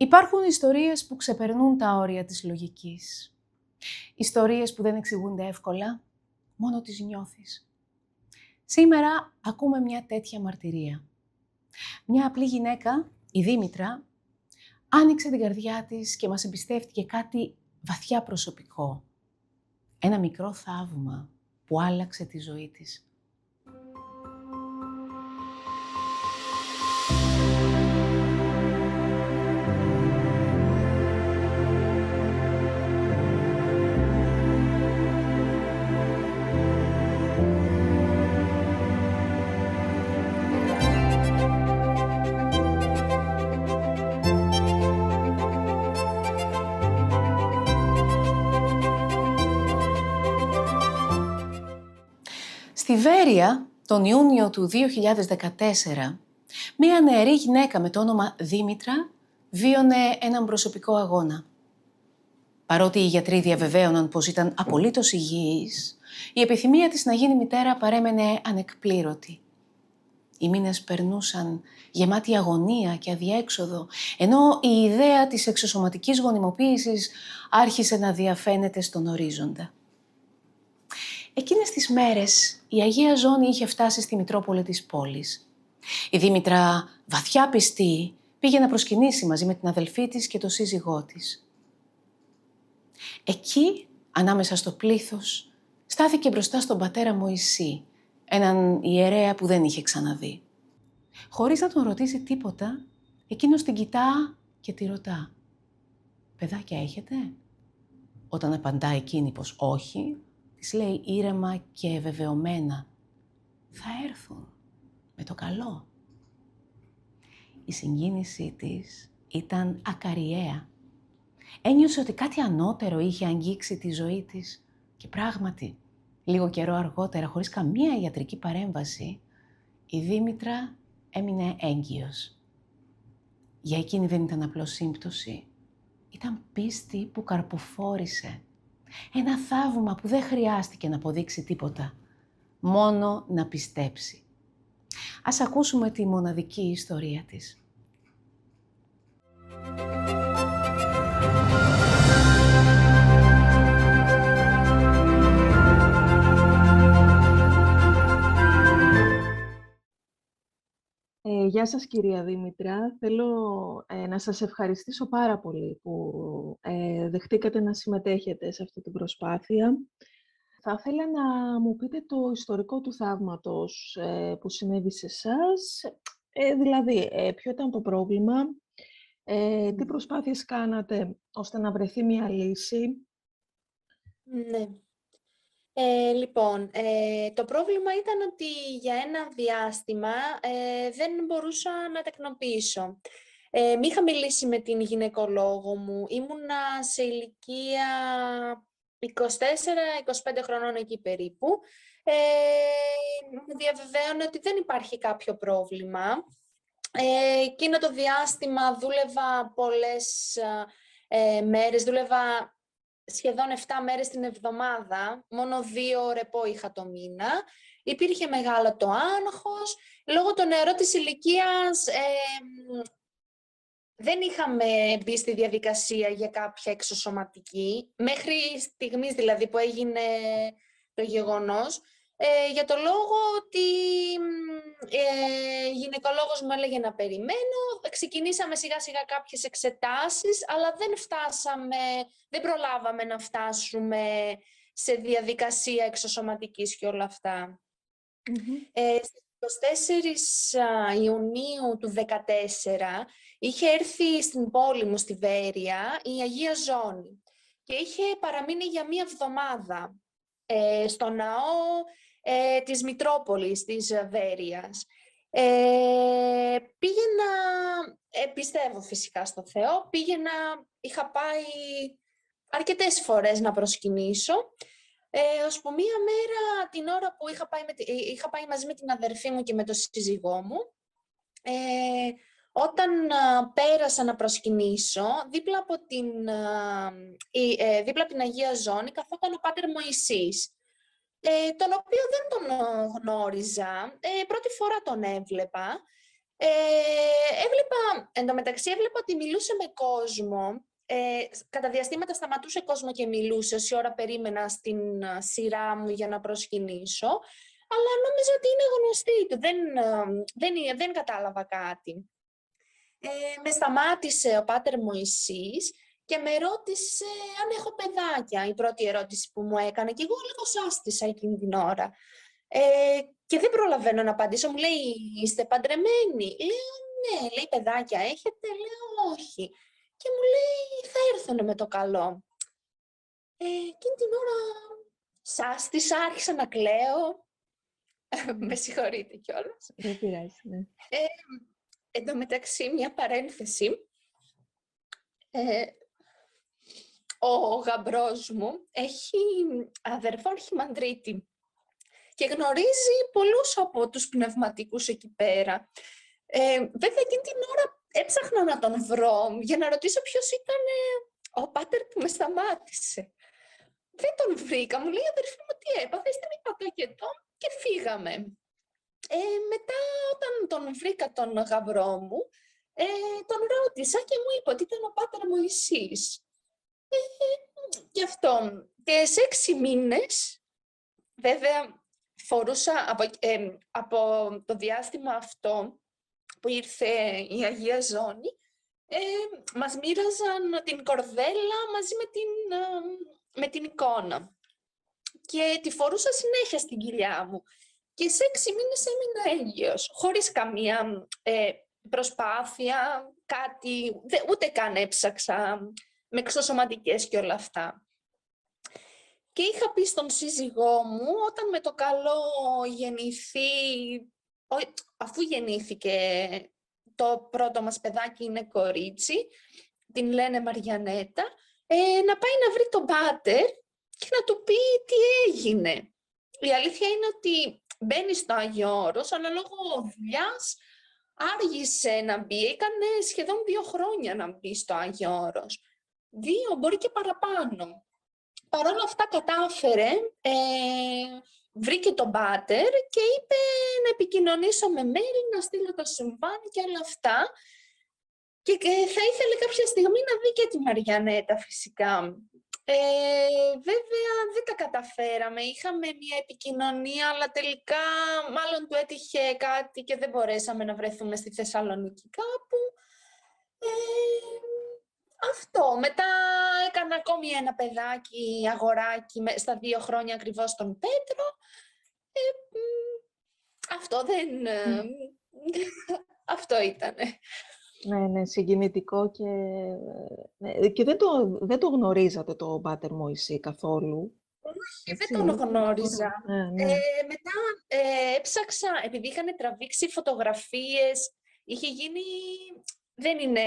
Υπάρχουν ιστορίες που ξεπερνούν τα όρια της λογικής. Ιστορίες που δεν εξηγούνται εύκολα, μόνο τις νιώθεις. Σήμερα ακούμε μια τέτοια μαρτυρία. Μια απλή γυναίκα, η Δήμητρα, άνοιξε την καρδιά της και μας εμπιστεύτηκε κάτι βαθιά προσωπικό. Ένα μικρό θαύμα που άλλαξε τη ζωή της. Στη Βέρεια, τον Ιούνιο του 2014, μία νεαρή γυναίκα με το όνομα Δήμητρα βίωνε έναν προσωπικό αγώνα. Παρότι οι γιατροί διαβεβαίωναν πως ήταν απολύτως υγιής, η επιθυμία της να γίνει μητέρα παρέμενε ανεκπλήρωτη. Οι μήνες περνούσαν γεμάτοι αγωνία και αδιέξοδο, ενώ η ιδέα της εξωσωματικής γονιμοποίησης άρχισε να διαφαίνεται στον ορίζοντα. Εκείνες τις μέρες η Αγία Ζώνη είχε φτάσει στη Μητρόπολη της πόλης. Η Δήμητρα, βαθιά πιστή, πήγε να προσκυνήσει μαζί με την αδελφή της και τον σύζυγό της. Εκεί, ανάμεσα στο πλήθος, στάθηκε μπροστά στον πατέρα Μωυσή, έναν ιερέα που δεν είχε ξαναδεί. Χωρίς να τον ρωτήσει τίποτα, εκείνος την κοιτά και τη ρωτά «Παιδάκια έχετε?» Όταν απαντά εκείνη πως όχι, της λέει ήρεμα και βεβαιωμένα «Θα έρθουν με το καλό». Η συγκίνησή της ήταν ακαριαία. Ένιωσε ότι κάτι ανώτερο είχε αγγίξει τη ζωή της και πράγματι, λίγο καιρό αργότερα, χωρίς καμία ιατρική παρέμβαση, η Δήμητρα έμεινε έγκυος. Για εκείνη δεν ήταν απλώς σύμπτωση, ήταν πίστη που καρποφόρησε. Ένα θαύμα που δεν χρειάστηκε να αποδείξει τίποτα, μόνο να πιστέψει. Ας ακούσουμε τη μοναδική ιστορία της. Γεια σας κυρία Δήμητρα. Θέλω να σας ευχαριστήσω πάρα πολύ που δεχτήκατε να συμμετέχετε σε αυτή την προσπάθεια. Θα ήθελα να μου πείτε το ιστορικό του θαύματος που συνέβη σε εσάς, δηλαδή ποιο ήταν το πρόβλημα, τι προσπάθειες κάνατε ώστε να βρεθεί μια λύση. Ναι. Λοιπόν, το πρόβλημα ήταν ότι για ένα διάστημα δεν μπορούσα να τεκνοποιήσω. Μη είχα μιλήσει με την γυναικολόγο μου, ήμουνα σε ηλικία 24-25 χρονών εκεί περίπου. Μου διαβεβαίωνε ότι δεν υπάρχει κάποιο πρόβλημα. Εκείνο το διάστημα δούλευα πολλές μέρες, δούλευα σχεδόν 7 μέρες την εβδομάδα, μόνο 2 ρεπό είχα το μήνα. Υπήρχε μεγάλο το άγχος. Λόγω των νεαρών της ηλικίας δεν είχαμε μπει στη διαδικασία για κάποια εξωσωματική, μέχρι στιγμής δηλαδή που έγινε το γεγονός, για το λόγο ότι η γυναικολόγος μου έλεγε να περιμένω. Ξεκινήσαμε σιγά σιγά κάποιες εξετάσεις, αλλά δεν προλάβαμε να φτάσουμε σε διαδικασία εξωσωματικής και όλα αυτά. Στις 24 Ιουνίου του 2014 είχε έρθει στην πόλη μου, στη Βέρεια, η Αγία Ζώνη και είχε παραμείνει για 1 εβδομάδα στο ναό της Μητρόπολης της Βέρειας. Πήγαινα, πιστεύω φυσικά στο Θεό, είχα πάει αρκετές φορές να προσκυνήσω, ώσπου μία μέρα, την ώρα που είχα πάει μαζί με την αδερφή μου και με τον σύζυγό μου, όταν πέρασα να προσκυνήσω, δίπλα από την Αγία Ζώνη καθόταν ο Πάτερ Μωυσής, τον οποίο δεν τον γνώριζα, πρώτη φορά τον έβλεπα Εντωμεταξύ έβλεπα ότι μιλούσε με κόσμο. Κατά διαστήματα σταματούσε κόσμο και μιλούσε όση ώρα περίμενα στην σειρά μου για να προσκυνήσω. Αλλά νόμιζα ότι είναι γνωστή του. Δεν κατάλαβα κάτι. Με σταμάτησε ο Πάτερ Μωυσής και με ρώτησε αν έχω παιδάκια, η πρώτη ερώτηση που μου έκανε. Και εγώ λίγο σάστησα εκείνη την ώρα. Και δεν προλαβαίνω να απαντήσω. Μου λέει, είστε παντρεμένοι? Λέω, ναι. Λέει, παιδάκια έχετε? Λέω, όχι. Και μου λέει, θα έρθουν με το καλό. Εκείνη την ώρα σάστησα, άρχισα να κλαίω. Με συγχωρείτε κιόλας. Δεν πειράζει, ναι. Εν τω μεταξύ, μια παρένθεση. Ο γαμπρός μου έχει αδερφό αρχιμανδρίτη και γνωρίζει πολλούς από τους πνευματικούς εκεί πέρα. Βέβαια, εκείνη την ώρα έψαχνα να τον βρω για να ρωτήσω ποιος ήταν ο πάτερ που με σταμάτησε. Δεν τον βρήκα. Μου λέει, αδερφή μου, τι έπαθε? Είστε μη πακετό, και φύγαμε. Μετά, όταν τον βρήκα τον γαμπρό μου, τον ρώτησα και μου είπε ότι ήταν ο πάτερ Μωυσής. Γι' αυτό. Και σε 6 μήνες, βέβαια, φορούσα από το διάστημα αυτό που ήρθε η Αγία Ζώνη, μας μοίραζαν την κορδέλα μαζί με την εικόνα. Και τη φορούσα συνέχεια στην κοιλιά μου. Και σε 6 μήνες έμεινα έγκυος, χωρίς καμία προσπάθεια, κάτι, ούτε καν έψαξα με εξωσωματικές και όλα αυτά. Και είχα πει στον σύζυγό μου, όταν με το καλό γεννηθεί, αφού γεννήθηκε το πρώτο μας παιδάκι, είναι κορίτσι, την λένε Μαριανέτα, να πάει να βρει τον πάτερ και να του πει τι έγινε. Η αλήθεια είναι ότι μπαίνει στο Άγιο Όρος, αλλά λόγω δουλειάς άργησε να μπει. Έκανε σχεδόν 2 χρόνια να μπει στο Άγιο Όρος. 2, μπορεί και παραπάνω. Παρ' όλα αυτά κατάφερε, βρήκε τον πάτερ και είπε να επικοινωνήσω με mail, να στείλω το συμβάν και όλα αυτά. Και θα ήθελε κάποια στιγμή να δει και τη Μαριανέτα φυσικά. Βέβαια δεν τα καταφέραμε, είχαμε μια επικοινωνία, αλλά τελικά μάλλον του έτυχε κάτι και δεν μπορέσαμε να βρεθούμε στη Θεσσαλονίκη κάπου. Αυτό. Μετά έκανα ακόμη ένα παιδάκι, αγοράκι, στα 2 χρόνια ακριβώς τον Πέτρο. Αυτό δεν... Αυτό ήτανε. Ναι, συγκινητικό και δεν το γνωρίζατε το πάτερ Μωυσή καθόλου. Όχι, δεν τον γνώριζα. Ναι. Μετά έψαξα, επειδή είχαν τραβήξει φωτογραφίες, είχε γίνει... Δεν είναι...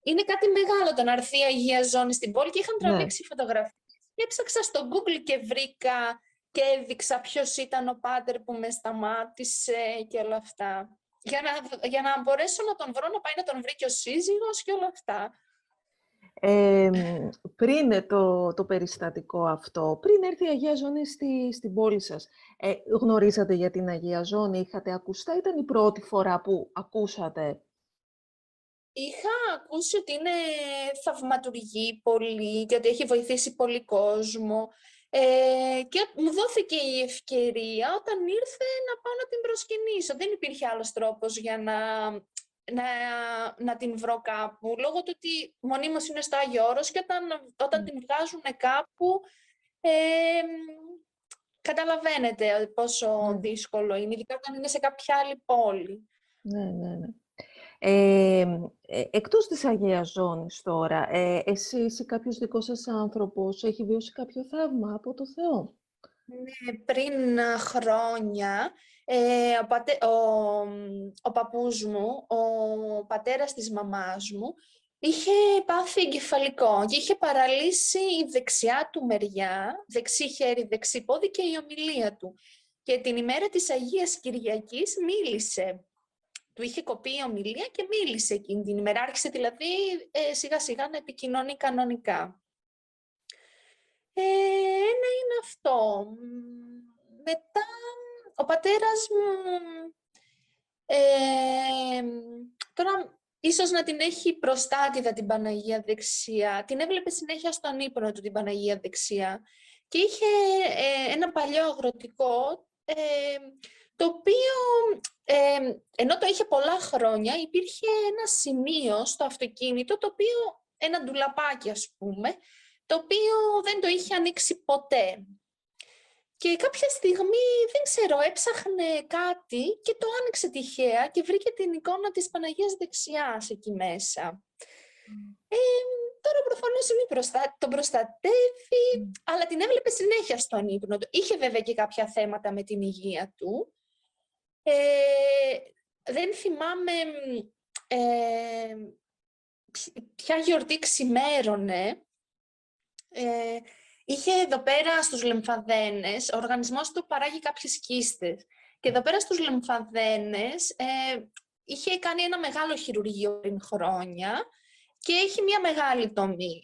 Είναι κάτι μεγάλο το να έρθει η Αγία Ζώνη στην πόλη και είχαν τραβήξει φωτογραφίες. Και έψαξα στο Google και βρήκα και έδειξα ποιος ήταν ο πάτερ που με σταμάτησε και όλα αυτά. Για να μπορέσω να τον βρω, να πάει να τον βρει και ο σύζυγος και όλα αυτά. Πριν το περιστατικό αυτό, πριν έρθει η Αγία Ζώνη στην πόλη σας, γνωρίζατε για την Αγία Ζώνη, είχατε ακουστά, ήταν η πρώτη φορά που ακούσατε? Είχα ακούσει ότι είναι θαυματουργή πολύ και ότι έχει βοηθήσει πολύ κόσμο. Και μου δόθηκε η ευκαιρία όταν ήρθε να πάω να την προσκυνήσω. Δεν υπήρχε άλλος τρόπος για να την βρω κάπου, λόγω του ότι μονίμως είναι στο Άγιο Όρος και όταν την βγάζουν κάπου, καταλαβαίνετε πόσο δύσκολο είναι, ειδικά όταν είναι σε κάποια άλλη πόλη. Ναι. Εκτός της Αγίας Ζώνης τώρα, εσείς ή κάποιος δικός σας άνθρωπος έχει βιώσει κάποιο θαύμα από το Θεό? Ναι, πριν χρόνια, ο παππούς μου, ο πατέρας της μαμάς μου, είχε πάθει εγκεφαλικό και είχε παραλύσει η δεξιά του μεριά, δεξί χέρι, δεξί πόδι και η ομιλία του. Και την ημέρα της Αγίας Κυριακής μίλησε. Του είχε κοπεί η ομιλία και μίλησε εκείνη την ημέρα. Άρχισε δηλαδή σιγά σιγά να επικοινωνεί κανονικά. Ένα είναι αυτό. Μετά ο πατέρας μου Τώρα, ίσως να την έχει προστάτηδα την Παναγία δεξιά. Την έβλεπε συνέχεια στον ύπνο του την Παναγία δεξιά. Και είχε ένα παλιό αγροτικό, το οποίο, ενώ το είχε πολλά χρόνια, υπήρχε ένα σημείο στο αυτοκίνητο, το οποίο, ένα ντουλαπάκι ας πούμε, το οποίο δεν το είχε ανοίξει ποτέ. Και κάποια στιγμή, δεν ξέρω, έψαχνε κάτι και το άνοιξε τυχαία και βρήκε την εικόνα της Παναγίας δεξιάς εκεί μέσα. Τώρα προφανώς τον προστατεύει, αλλά την έβλεπε συνέχεια στον ύπνο του. Είχε βέβαια και κάποια θέματα με την υγεία του. Δεν θυμάμαι ποια γιορτή ξημέρωνε. Είχε εδώ πέρα στους λεμφαδένες, ο οργανισμός του παράγει κάποιες κίστες. Και εδώ πέρα στους λεμφαδένες είχε κάνει ένα μεγάλο χειρουργείο πριν χρόνια και έχει μια μεγάλη τομή.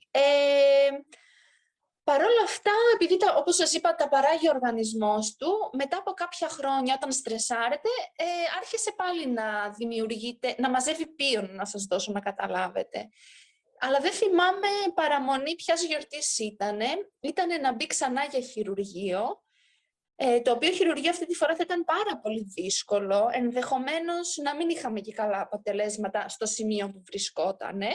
Παρ' όλα αυτά, επειδή όπως σας είπα τα παράγει ο οργανισμός του, μετά από κάποια χρόνια όταν στρεσάρεται, άρχισε πάλι να δημιουργείται, να μαζεύει πίον, να σας δώσω να καταλάβετε. Αλλά δεν θυμάμαι παραμονή ποιας γιορτής ήτανε. Ήτανε να μπει ξανά για χειρουργείο, το οποίο χειρουργείο αυτή τη φορά θα ήταν πάρα πολύ δύσκολο, ενδεχομένως να μην είχαμε και καλά αποτελέσματα στο σημείο που βρισκότανε.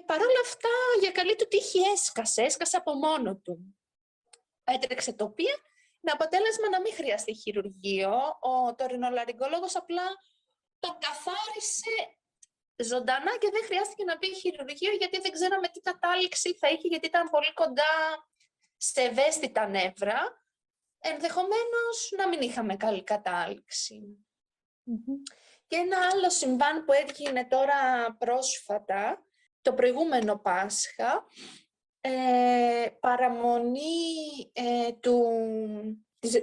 Παρ' όλα αυτά, για καλή του τύχη έσκασε από μόνο του. Έτρεξε τοπία, με αποτέλεσμα να μην χρειαστεί χειρουργείο. Ο τωρινολαριγκολόγος απλά τον καθάρισε ζωντανά και δεν χρειάστηκε να μπει χειρουργείο, γιατί δεν ξέραμε τι κατάληξη θα είχε, γιατί ήταν πολύ κοντά σε ευαίσθητα νεύρα. Ενδεχομένως να μην είχαμε καλή κατάληξη. Και ένα άλλο συμβάν που έγινε τώρα πρόσφατα, το προηγούμενο Πάσχα,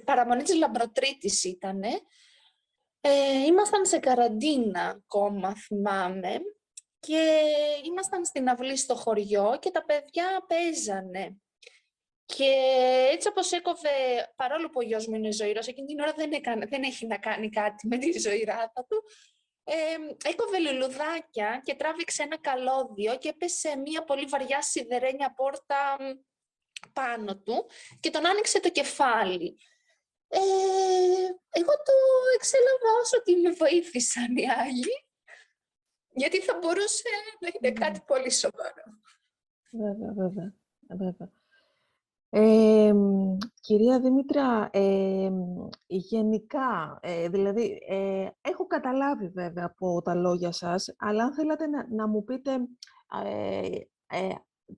παραμονή της Λαμπροτρίτης ήτανε. Ήμασταν σε καραντίνα ακόμα, θυμάμαι, και ήμασταν στην αυλή στο χωριό και τα παιδιά παίζανε. Και έτσι όπως έκοβε, παρόλο που ο γιος μου είναι ζωηρός, εκείνη την ώρα δεν έχει να κάνει κάτι με τη ζωηράδα του, έκοβε λουλουδάκια και τράβηξε ένα καλώδιο και έπεσε μια πολύ βαριά σιδερένια πόρτα πάνω του και τον άνοιξε το κεφάλι. Εγώ το εξέλαβα ως ότι με βοήθησαν οι άλλοι, γιατί θα μπορούσε να είναι κάτι πολύ σοβαρό. Βέβαια. Κυρία Δήμητρα, γενικά, δηλαδή, έχω καταλάβει βέβαια από τα λόγια σας, αλλά αν θέλατε να μου πείτε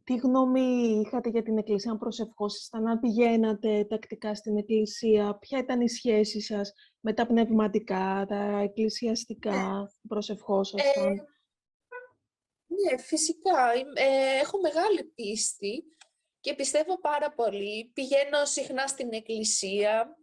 τι γνώμη είχατε για την Εκκλησία, αν προσευχόσασταν, αν πηγαίνατε τακτικά στην Εκκλησία, ποια ήταν η σχέση σας με τα πνευματικά, τα εκκλησιαστικά, προσευχόσασταν? Ναι, φυσικά. Έχω μεγάλη πίστη και πιστεύω πάρα πολύ. Πηγαίνω συχνά στην εκκλησία.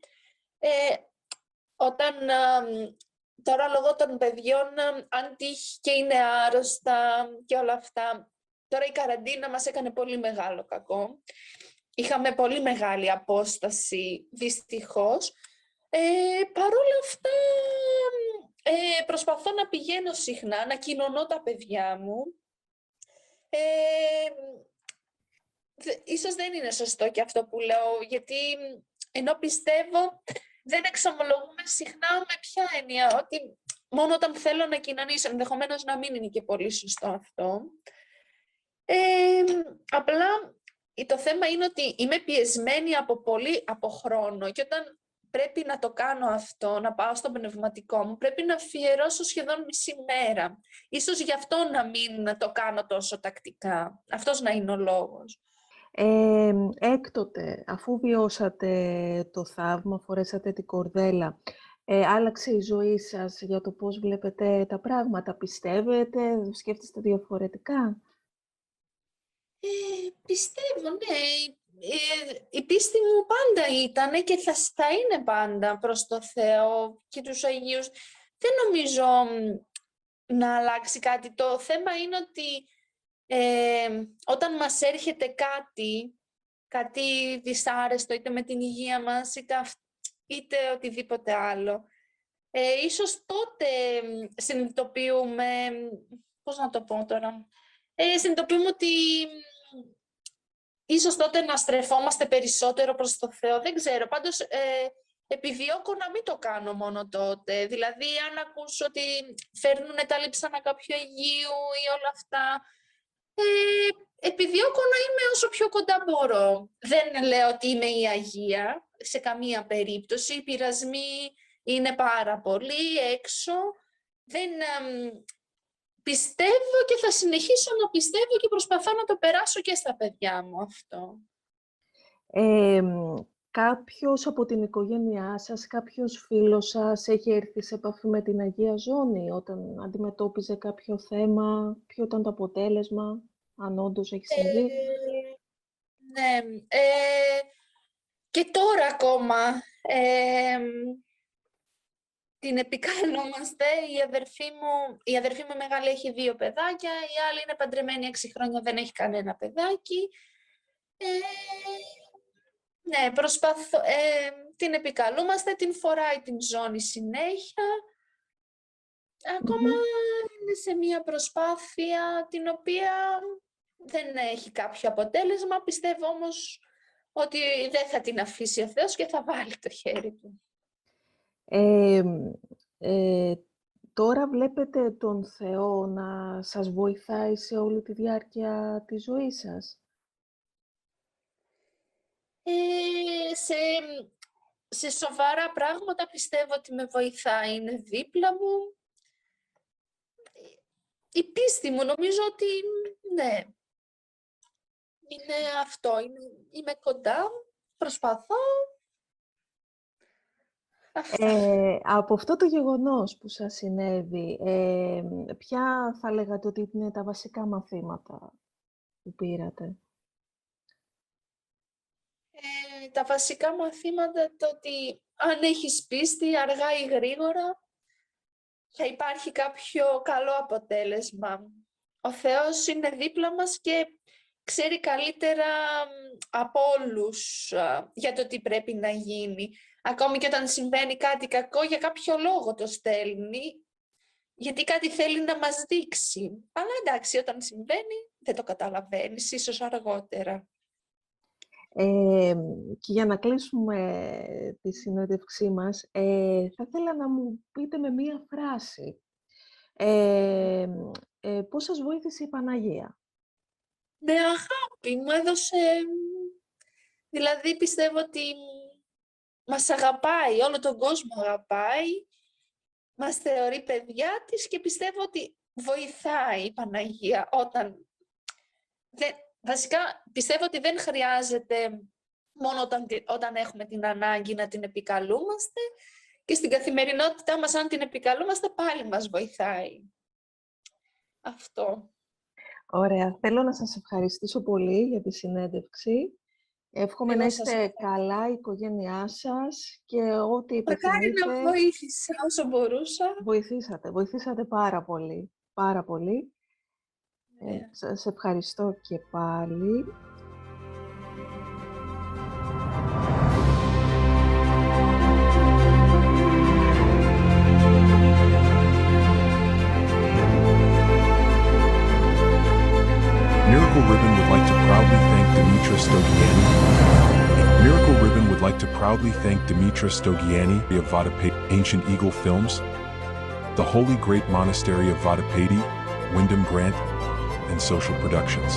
Τώρα λόγω των παιδιών, αν τύχει και είναι άρρωστα και όλα αυτά, τώρα η καραντίνα μας έκανε πολύ μεγάλο κακό. Είχαμε πολύ μεγάλη απόσταση, δυστυχώς. Παρ' όλα αυτά, προσπαθώ να πηγαίνω συχνά, να κοινωνώ τα παιδιά μου. Ίσως δεν είναι σωστό και αυτό που λέω, γιατί ενώ πιστεύω, δεν εξομολογούμε συχνά με ποια έννοια, ότι μόνο όταν θέλω να κοινωνήσω, ενδεχομένως να μην είναι και πολύ σωστό αυτό. Απλά το θέμα είναι ότι είμαι πιεσμένη από χρόνο και όταν πρέπει να το κάνω αυτό, να πάω στο πνευματικό μου, πρέπει να αφιερώσω σχεδόν μισή μέρα. Ίσως γι' αυτό να μην το κάνω τόσο τακτικά. Αυτός να είναι ο λόγος. Έκτοτε, αφού βιώσατε το θαύμα, φορέσατε την κορδέλα, άλλαξε η ζωή σας για το πώς βλέπετε τα πράγματα? Πιστεύετε, σκέφτεστε διαφορετικά? Πιστεύω, ναι. Η πίστη μου πάντα ήταν και θα είναι πάντα προς το Θεό και τους Αγίους. Δεν νομίζω να αλλάξει κάτι. Το θέμα είναι ότι όταν μας έρχεται κάτι δυσάρεστο, είτε με την υγεία μας, είτε οτιδήποτε άλλο, Ίσως τότε συνειδητοποιούμε, πώς να το πω τώρα, συνειδητοποιούμε ότι ίσως τότε να στρεφόμαστε περισσότερο προς το Θεό. Δεν ξέρω, πάντως επιδιώκω να μην το κάνω μόνο τότε. Δηλαδή, αν ακούσω ότι φέρνουν τα λείψανα κάποιου Αγίου ή όλα αυτά, επιδιώκω να είμαι όσο πιο κοντά μπορώ. Δεν λέω ότι είμαι η Αγία, σε καμία περίπτωση. Οι πειρασμοί είναι πάρα πολύ έξω. Δεν πιστεύω και θα συνεχίσω να πιστεύω και προσπαθώ να το περάσω και στα παιδιά μου αυτό. Κάποιος από την οικογένειά σας, κάποιος φίλος σας έχει έρθει σε επαφή με την Αγία Ζώνη όταν αντιμετώπιζε κάποιο θέμα? Ποιο ήταν το αποτέλεσμα, αν όντως έχει συμβεί? Ναι, και τώρα ακόμα την επικαλούμαστε. Η αδερφή μου μεγάλη έχει 2 παιδάκια, η άλλη είναι παντρεμένη 6 χρόνια, δεν έχει κανένα παιδάκι. Ναι, την επικαλούμαστε, την φοράει την ζώνη συνέχεια. Ακόμα είναι σε μια προσπάθεια την οποία δεν έχει κάποιο αποτέλεσμα. Πιστεύω όμως ότι δεν θα την αφήσει ο Θεός και θα βάλει το χέρι του. Τώρα βλέπετε τον Θεό να σας βοηθάει σε όλη τη διάρκεια της ζωής σας? Σε σοβαρά πράγματα πιστεύω ότι με βοηθάει, είναι δίπλα μου. Η πίστη μου νομίζω ότι ναι, είναι αυτό, είμαι κοντά, προσπαθώ. Από αυτό το γεγονός που σας συνέβη, ποια θα λέγατε ότι είναι τα βασικά μαθήματα που πήρατε? Τα βασικά μαθήματα το ότι αν έχεις πίστη, αργά ή γρήγορα, θα υπάρχει κάποιο καλό αποτέλεσμα. Ο Θεός είναι δίπλα μας και ξέρει καλύτερα από όλους για το τι πρέπει να γίνει. Ακόμη και όταν συμβαίνει κάτι κακό, για κάποιο λόγο το στέλνει, γιατί κάτι θέλει να μας δείξει. Αλλά εντάξει, όταν συμβαίνει, δεν το καταλαβαίνεις, ίσως αργότερα. Και για να κλείσουμε τη συνέντευξή μας, θα ήθελα να μου πείτε με μία φράση πώς σας βοήθησε η Παναγία? Με αγάπη μου έδωσε, δηλαδή πιστεύω ότι μας αγαπάει, όλο τον κόσμο αγαπάει, μας θεωρεί παιδιά της και πιστεύω ότι βοηθάει η Παναγία βασικά πιστεύω ότι δεν χρειάζεται μόνο όταν έχουμε την ανάγκη να την επικαλούμαστε και στην καθημερινότητά μας αν την επικαλούμαστε πάλι μας βοηθάει. Αυτό. Ωραία. Θέλω να σας ευχαριστήσω πολύ για τη συνέντευξη. Εύχομαι να είστε καλά η οικογένειά σας και ό,τι επιθυμείτε. Μακάρι να βοήθησα όσο μπορούσα. Βοηθήσατε πάρα πολύ. Πάρα πολύ. Σας ευχαριστώ και πάλι. Miracle Ribbon would like to proudly thank Dimitra Stogiani. Miracle Ribbon would like to proudly thank Dimitra Stogiani of Vadapeti Ancient Eagle Films, the Holy Great Monastery of Vadapeti, Wyndham Grant, and Social Productions.